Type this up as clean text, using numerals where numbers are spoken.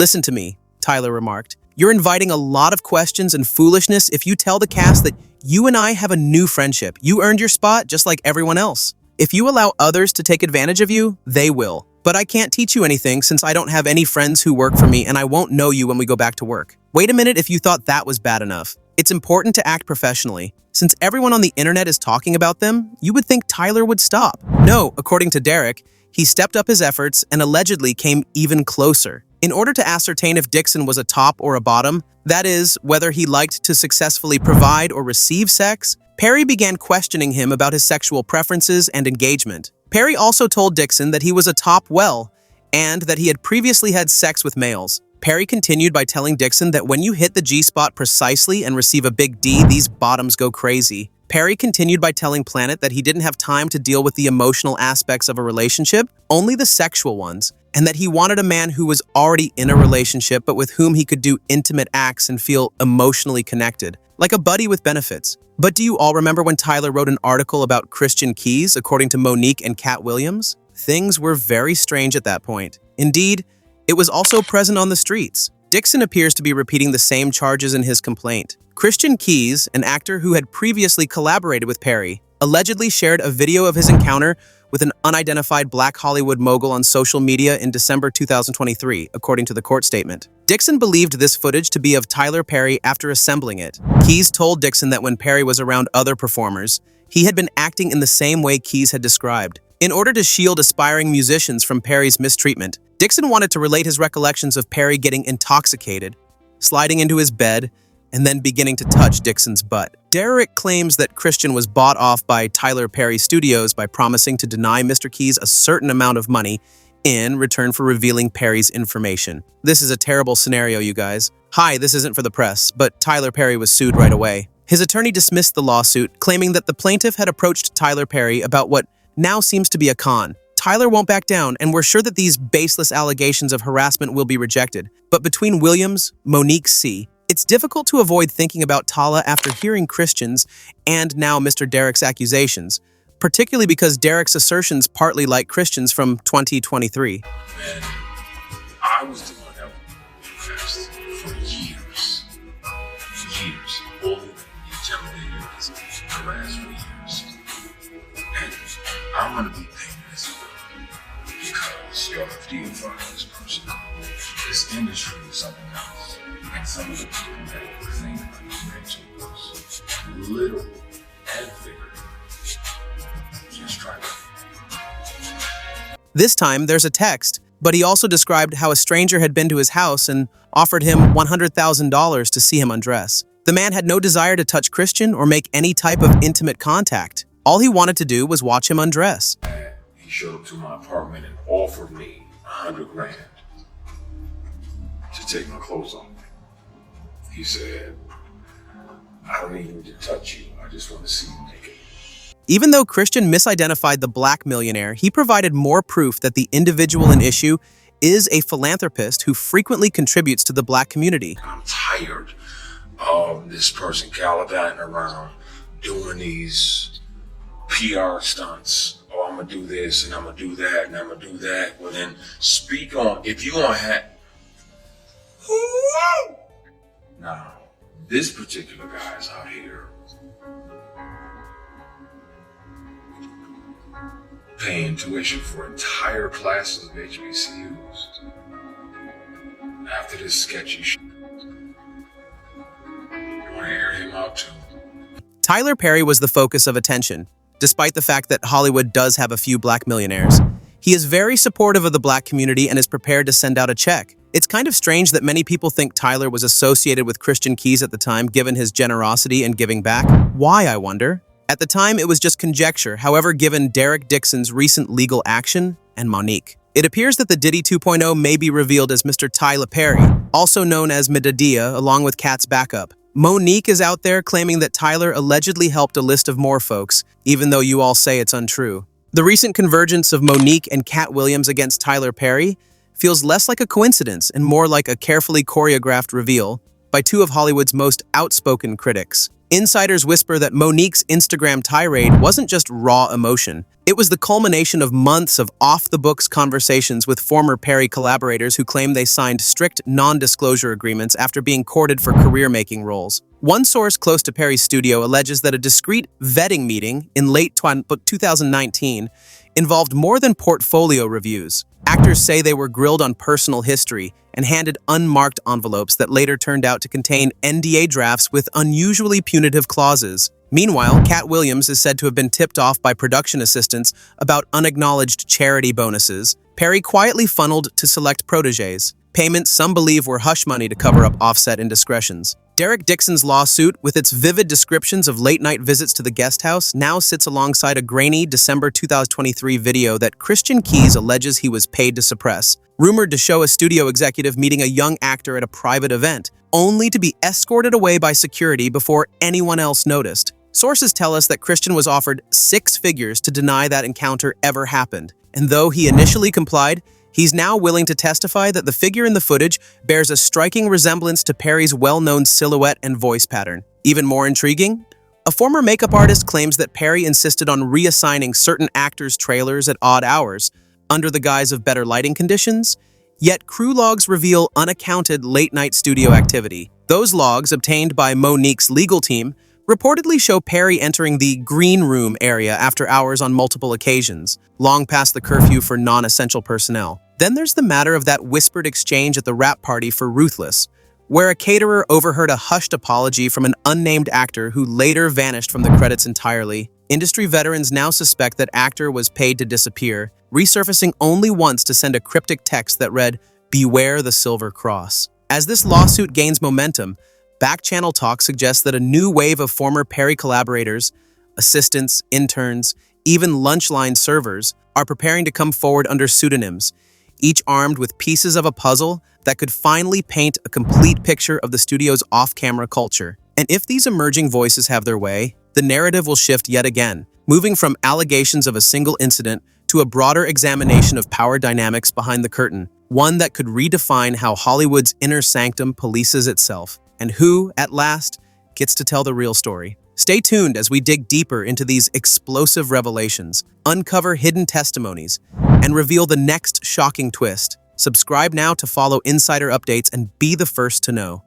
"Listen to me," Tyler remarked. "You're inviting a lot of questions and foolishness if you tell the cast that you and I have a new friendship. You earned your spot just like everyone else. If you allow others to take advantage of you, they will. But I can't teach you anything since I don't have any friends who work for me and I won't know you when we go back to work. Wait a minute if you thought that was bad enough. It's important to act professionally. Since everyone on the internet is talking about them, you would think Tyler would stop. No, according to Derek, he stepped up his efforts and allegedly came even closer. In order to ascertain if Dixon was a top or a bottom, that is, whether he liked to successfully provide or receive sex, Perry began questioning him about his sexual preferences and engagement. Perry also told Dixon that he was a top well and that he had previously had sex with males. Perry continued by telling Dixon that when you hit the G-spot precisely and receive a big D, these bottoms go crazy. Perry continued by telling Planet that he didn't have time to deal with the emotional aspects of a relationship, only the sexual ones, and that he wanted a man who was already in a relationship but with whom he could do intimate acts and feel emotionally connected, like a buddy with benefits. But do you all remember when Tyler wrote an article about Christian keys, according to Monique and Katt Williams? Things were very strange at that point. Indeed, it was also present on the streets. Dixon appears to be repeating the same charges in his complaint. Christian Keys, an actor who had previously collaborated with Perry, allegedly shared a video of his encounter with an unidentified Black Hollywood mogul on social media in December 2023, according to the court statement. Dixon believed this footage to be of Tyler Perry after assembling it. Keys told Dixon that when Perry was around other performers, he had been acting in the same way Keys had described. In order to shield aspiring musicians from Perry's mistreatment, Dixon wanted to relate his recollections of Perry getting intoxicated, sliding into his bed, and then beginning to touch Dixon's butt. Derek claims that Christian was bought off by Tyler Perry Studios by promising to deny Mr. Keys a certain amount of money in return for revealing Perry's information. This is a terrible scenario, you guys. Hi, this isn't for the press, but Tyler Perry was sued right away. His attorney dismissed the lawsuit, claiming that the plaintiff had approached Tyler Perry about what now seems to be a con. Tyler won't back down, and we're sure that these baseless allegations of harassment will be rejected. But between Williams, Monique C., it's difficult to avoid thinking about Tala after hearing Christian's and now Mr. Derek's accusations, particularly because Derek's assertions partly like Christian's from 2023. Man, I was the one that confessed for years. Bullied, intimidated, harassed for years. And I'm gonna be paying this because y'all have deified this person. This industry is something else. And some of the people that think about these mental was literal and figurative. Just try it. This time, there's a text, but he also described how a stranger had been to his house and offered him $100,000 to see him undress. The man had no desire to touch Christian or make any type of intimate contact. All he wanted to do was watch him undress. He showed up to my apartment and offered me $100,000 to take my clothes off. He said, I don't even need to touch you. I just want to see you naked. Even though Christian misidentified the black millionaire, he provided more proof that the individual in issue is a philanthropist who frequently contributes to the black community. I'm tired of this person gallivanting around doing these PR stunts. Oh, I'm going to do this and I'm going to do that and I'm going to do that. Well, then speak on, if you want to have... Now, this particular guy is out here paying tuition for entire classes of HBCUs. After this sketchy shit, you want to air him out too? Tyler Perry was the focus of attention, despite the fact that Hollywood does have a few black millionaires. He is very supportive of the black community and is prepared to send out a check. It's kind of strange that many people think Tyler was associated with Christian Keys at the time, given his generosity and giving back. Why, I wonder? At the time, it was just conjecture, however, given Derek Dixon's recent legal action and Monique. It appears that the Diddy 2.0 may be revealed as Mr. Tyler Perry, also known as Midadiya, along with Katt's backup. Monique is out there claiming that Tyler allegedly helped a list of more folks, even though you all say it's untrue. The recent convergence of Monique and Katt Williams against Tyler Perry feels less like a coincidence and more like a carefully choreographed reveal by two of Hollywood's most outspoken critics. Insiders whisper that Monique's Instagram tirade wasn't just raw emotion. It was the culmination of months of off-the-books conversations with former Perry collaborators who claim they signed strict non-disclosure agreements after being courted for career-making roles. One source close to Perry's studio alleges that a discreet vetting meeting in late 2019 involved more than portfolio reviews. Actors say they were grilled on personal history and handed unmarked envelopes that later turned out to contain NDA drafts with unusually punitive clauses. Meanwhile, Katt Williams is said to have been tipped off by production assistants about unacknowledged charity bonuses Perry quietly funneled to select protégés, payments some believe were hush money to cover up offset indiscretions. Derek Dixon's lawsuit, with its vivid descriptions of late-night visits to the guest house, now sits alongside a grainy December 2023 video that Christian Keys alleges he was paid to suppress, rumored to show a studio executive meeting a young actor at a private event, only to be escorted away by security before anyone else noticed. Sources tell us that Christian was offered 6 figures to deny that encounter ever happened, and though he initially complied, he's now willing to testify that the figure in the footage bears a striking resemblance to Perry's well-known silhouette and voice pattern. Even more intriguing, a former makeup artist claims that Perry insisted on reassigning certain actors' trailers at odd hours, under the guise of better lighting conditions, yet crew logs reveal unaccounted late-night studio activity. Those logs, obtained by Monique's legal team, reportedly show Perry entering the green room area after hours on multiple occasions, long past the curfew for non-essential personnel. Then there's the matter of that whispered exchange at the wrap party for Ruthless, where a caterer overheard a hushed apology from an unnamed actor who later vanished from the credits entirely. Industry veterans now suspect that actor was paid to disappear, resurfacing only once to send a cryptic text that read, "Beware the Silver Cross." As this lawsuit gains momentum, back-channel talk suggests that a new wave of former Perry collaborators, assistants, interns, even lunch-line servers, are preparing to come forward under pseudonyms, each armed with pieces of a puzzle that could finally paint a complete picture of the studio's off-camera culture. And if these emerging voices have their way, the narrative will shift yet again, moving from allegations of a single incident to a broader examination of power dynamics behind the curtain, one that could redefine how Hollywood's inner sanctum polices itself, and who, at last, gets to tell the real story. Stay tuned as we dig deeper into these explosive revelations, uncover hidden testimonies, and reveal the next shocking twist. Subscribe now to follow insider updates and be the first to know.